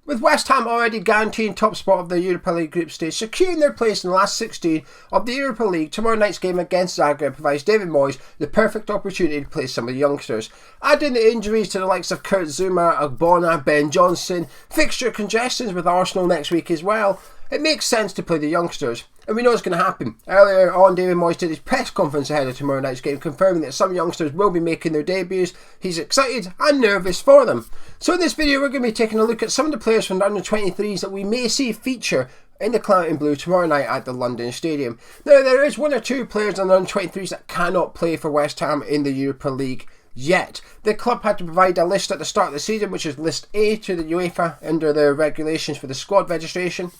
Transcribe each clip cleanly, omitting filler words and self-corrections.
With West Ham already guaranteeing top spot of the Europa League group stage, securing their place in the last 16 of the Europa League, tomorrow night's game against Zagreb provides David Moyes the perfect opportunity to play some of the youngsters. Adding the injuries to the likes of Kurt Zouma, Ogbonna, Ben Johnson, fixture congestions with Arsenal next week as well, it makes sense to play the youngsters. And we know it's going to happen. Earlier on, David Moyes did his press conference ahead of tomorrow night's game, confirming that some youngsters will be making their debuts. He's excited and nervous for them. So in this video, we're going to be taking a look at some of the players from the under-23s that we may see feature in the Claret and Blue tomorrow night at the London Stadium. Now, there is one or two players on the under-23s that cannot play for West Ham in the Europa League yet. The club had to provide a list at the start of the season, which is list A to the UEFA under their regulations for the squad registration.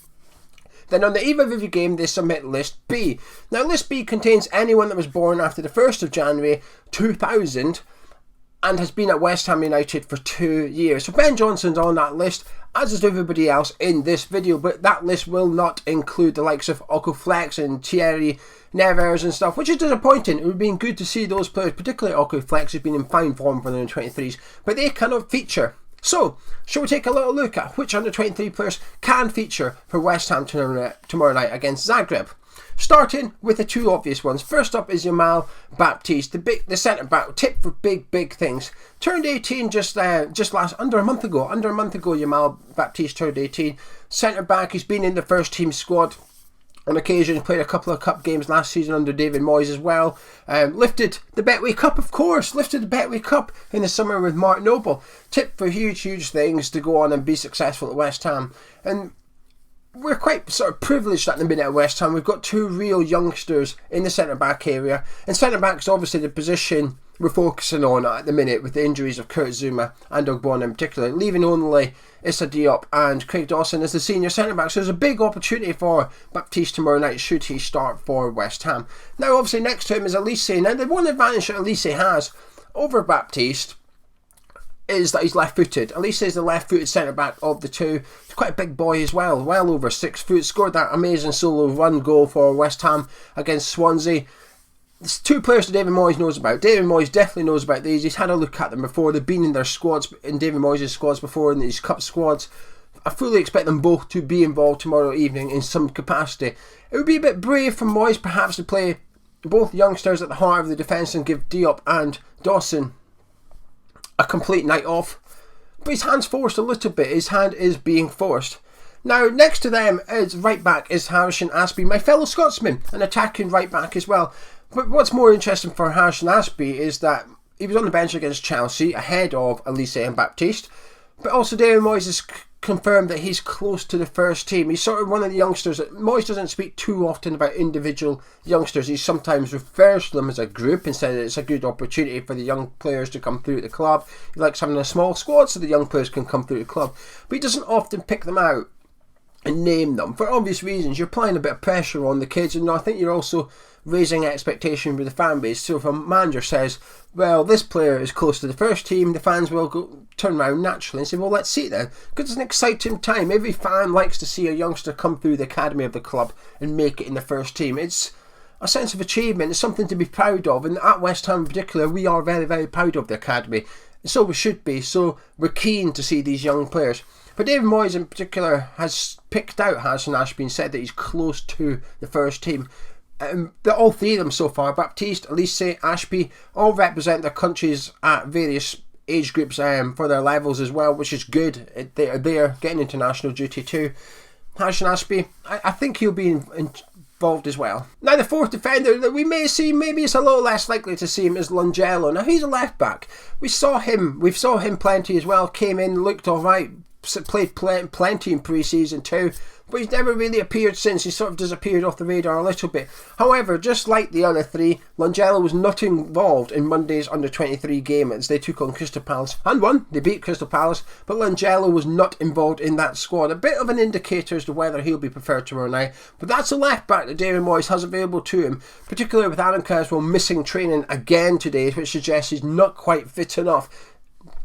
Then on the eve of every game, they submit List B. Now, List B contains anyone that was born after the 1st of January 2000 and has been at West Ham United for 2 years. So Ben Johnson's on that list, as is everybody else in this video, but that list will not include the likes of Flex and Thierry Nevers and stuff, which is disappointing. It would have been good to see those players, particularly Flex, who's been in fine form for the under-23s, but they cannot feature. So, shall we take a little look at which under-23 players can feature for West Ham tomorrow night against Zagreb? Starting with the two obvious ones. First up is Yamal Baptiste, the centre-back, tipped for big things. Turned 18 under a month ago. Yamal Baptiste turned 18. Centre-back, he's been in the first team squad on occasion, played a couple of cup games last season under David Moyes as well. Lifted the Betway Cup, of course. Lifted the Betway Cup in the summer with Mark Noble. Tipped for huge things to go on and be successful at West Ham. And we're quite sort of privileged at the minute at West Ham. We've got two real youngsters in the centre-back area. And centre-back is obviously the position we're focusing on at the minute with the injuries of Kurt Zouma and Ogbonna in particular, leaving only Issa Diop and Craig Dawson as the senior centre-back. So there's a big opportunity for Baptiste tomorrow night should he start for West Ham. Now obviously next to him is Elise. Now the one advantage that Elise has over Baptiste is that he's left-footed. Elise is the left-footed centre-back of the two. He's quite a big boy as well over 6 foot. Scored that amazing solo run goal for West Ham against Swansea. There's two players that David Moyes knows about. David Moyes definitely knows about these. He's had a look at them before. They've been in their squads, in David Moyes' squads before, in these cup squads. I fully expect them both to be involved tomorrow evening in some capacity. It would be a bit brave from Moyes perhaps to play both youngsters at the heart of the defence and give Diop and Dawson a complete night off. But his hand's forced a little bit. His hand is being forced. Now, next to them is right back is Harrison Ashby, my fellow Scotsman, an attacking right back as well. But what's more interesting for Harrison Ashby is that he was on the bench against Chelsea ahead of Elise and Baptiste. But also David Moyes has confirmed that he's close to the first team. He's sort of one of the youngsters that Moyes doesn't speak too often about individual youngsters. He sometimes refers to them as a group and says it's a good opportunity for the young players to come through the club. He likes having a small squad so the young players can come through the club. But he doesn't often pick them out and name them for obvious reasons. You're applying a bit of pressure on the kids, and I think you're also raising expectation with the fan base. So if a manager says, well, this player is close to the first team, the fans will turn around naturally and say, well, let's see it then, because it's an exciting time. Every fan likes to see a youngster come through the academy of the club and make it in the first team. It's a sense of achievement. It's something to be proud of, and at West Ham in particular, we are very proud of the academy, and so we should be. So we're keen to see these young players. But David Moyes in particular has picked out Harrison Ashby and said that he's close to the first team. All three of them so far, Baptiste, Elise, Ashby, all represent their countries at various age groups for their levels as well, which is good. They're getting international duty too. Harrison Ashby, I think he'll be involved as well. Now the fourth defender that we may see, maybe it's a little less likely to see him, is Longello. Now he's a left back. We saw him plenty as well, came in, looked alright, played plenty in pre-season too, but he's never really appeared since. He sort of disappeared off the radar a little bit. However, just like the other three, Longello was not involved in Monday's under-23 game as they took on Crystal Palace and won. They beat Crystal Palace, but Longello was not involved in that squad. A bit of an indicator as to whether he'll be preferred tomorrow night, but that's a left back that David Moyes has available to him, particularly with Aaron Creswell missing training again today, which suggests he's not quite fit enough.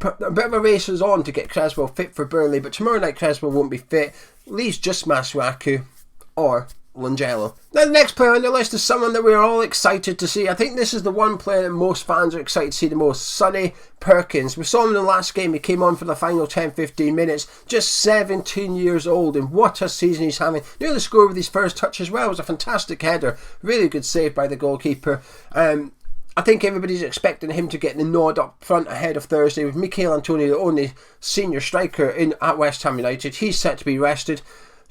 A bit of a race is on to get Creswell fit for Burnley, but tomorrow night Creswell won't be fit. Leaves just Masuaku or Langelo. Now the next player on the list is someone that we're all excited to see. I think this is the one player that most fans are excited to see the most. Sonny Perkins. We saw him in the last game. He came on for the final 10-15 minutes. Just 17 years old, and what a season he's having. Nearly scored with his first touch as well. It was a fantastic header. Really good save by the goalkeeper. I think everybody's expecting him to get the nod up front ahead of Thursday with Michail Antonio, the only senior striker at West Ham United. He's set to be rested.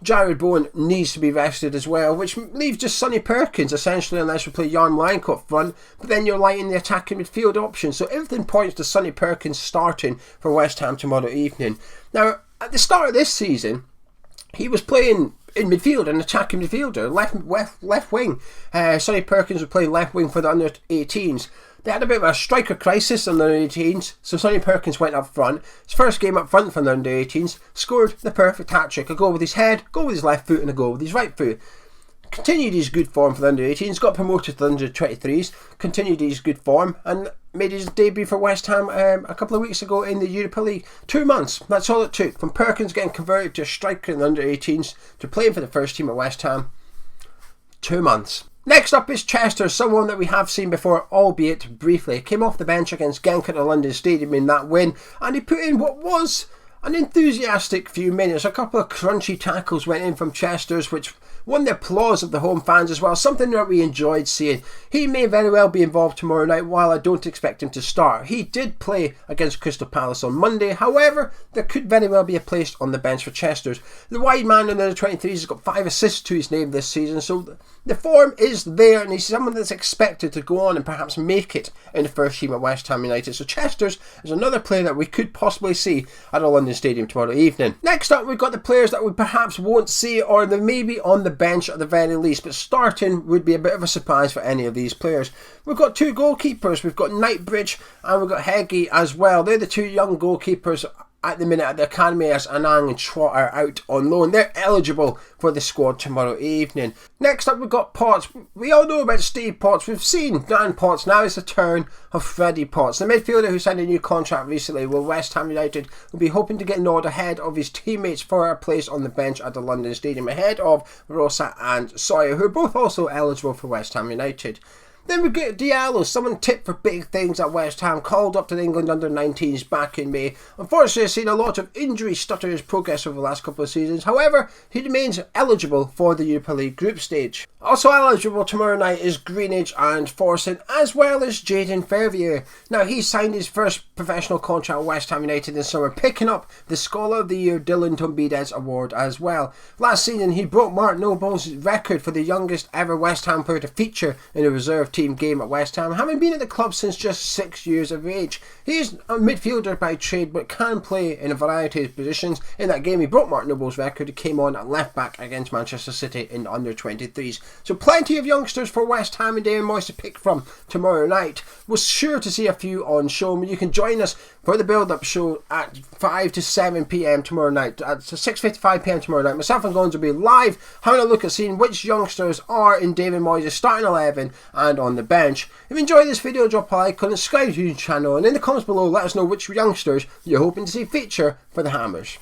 Jared Bowen needs to be rested as well, which leaves just Sonny Perkins essentially, unless we play Jan Blanco up front. But then you're lighting the attacking midfield option, so everything points to Sonny Perkins starting for West Ham tomorrow evening. Now, at the start of this season, he was playing in midfield, an attacking midfielder, left wing. Sonny Perkins was playing left wing for the under 18s. They had a bit of a striker crisis on the under 18s, so Sonny Perkins went up front. His first game up front for the under 18s, scored the perfect hat-trick. A goal with his head, goal with his left foot, and a goal with his right foot. Continued his good form for the under 18s, got promoted to the under 23s, continued his good form, and made his debut for West Ham a couple of weeks ago in the Europa League. 2 months, that's all it took. From Perkins getting converted to a striker in the under 18s to playing for the first team at West Ham. 2 months. Next up is Chester, someone that we have seen before, albeit briefly. He came off the bench against Genk at the London Stadium in that win, and he put in what was an enthusiastic few minutes. A couple of crunchy tackles went in from Chester's, which won the applause of the home fans as well, something that we enjoyed seeing. He may very well be involved tomorrow night, while I don't expect him to start. He did play against Crystal Palace on Monday, however, there could very well be a place on the bench for Chester's. The wide man in the 23s has got 5 assists to his name this season, so the form is there, and he's someone that's expected to go on and perhaps make it in the first team at West Ham United. So Chester's is another player that we could possibly see at a London Stadium tomorrow evening. Next up, we've got the players that we perhaps won't see, or they may be on the bench at the very least, but starting would be a bit of a surprise for any of these players. We've got 2 goalkeepers. We've got Knightbridge and we've got Heggie as well. They're the 2 young goalkeepers at the minute at the academy, as Anang and Chua are out on loan. They're eligible for the squad tomorrow evening. Next up, we've got Potts. We all know about Steve Potts. We've seen Dan Potts. Now it's the turn of Freddie Potts, the midfielder who signed a new contract recently with West Ham United. Will be hoping to get an order ahead of his teammates for a place on the bench at the London Stadium, ahead of Rosa and Sawyer, who are both also eligible for West Ham United. Then we get Diallo, someone tipped for big things at West Ham, called up to the England under-19s back in May. Unfortunately, has seen a lot of injury stutter his progress over the last couple of seasons. However, he remains eligible for the Europa League group stage. Also eligible tomorrow night is Greenidge and Forson, as well as Jayden Fervier. Now, he signed his first professional contract at West Ham United this summer, picking up the Scholar of the Year Dylan Tombides award as well. Last season, he broke Mark Noble's record for the youngest ever West Ham player to feature in a reserve team game at West Ham, having been at the club since just 6 years of age. He is a midfielder by trade, but can play in a variety of positions. In that game, he broke Mark Noble's record. He came on at left back against Manchester City in the under-23s. So plenty of youngsters for West Ham and David Moyes to pick from tomorrow night. We're sure to see a few on show. You can join us for the build-up show at 5 to 7 p.m. tomorrow night. At 6:55 p.m. tomorrow night, myself and Gonzo will be live having a look at seeing which youngsters are in David Moyes' starting 11 and on the bench. If you enjoyed this video, drop a like and subscribe to the channel, and in the comments below let us know which youngsters you're hoping to see feature for the Hammers.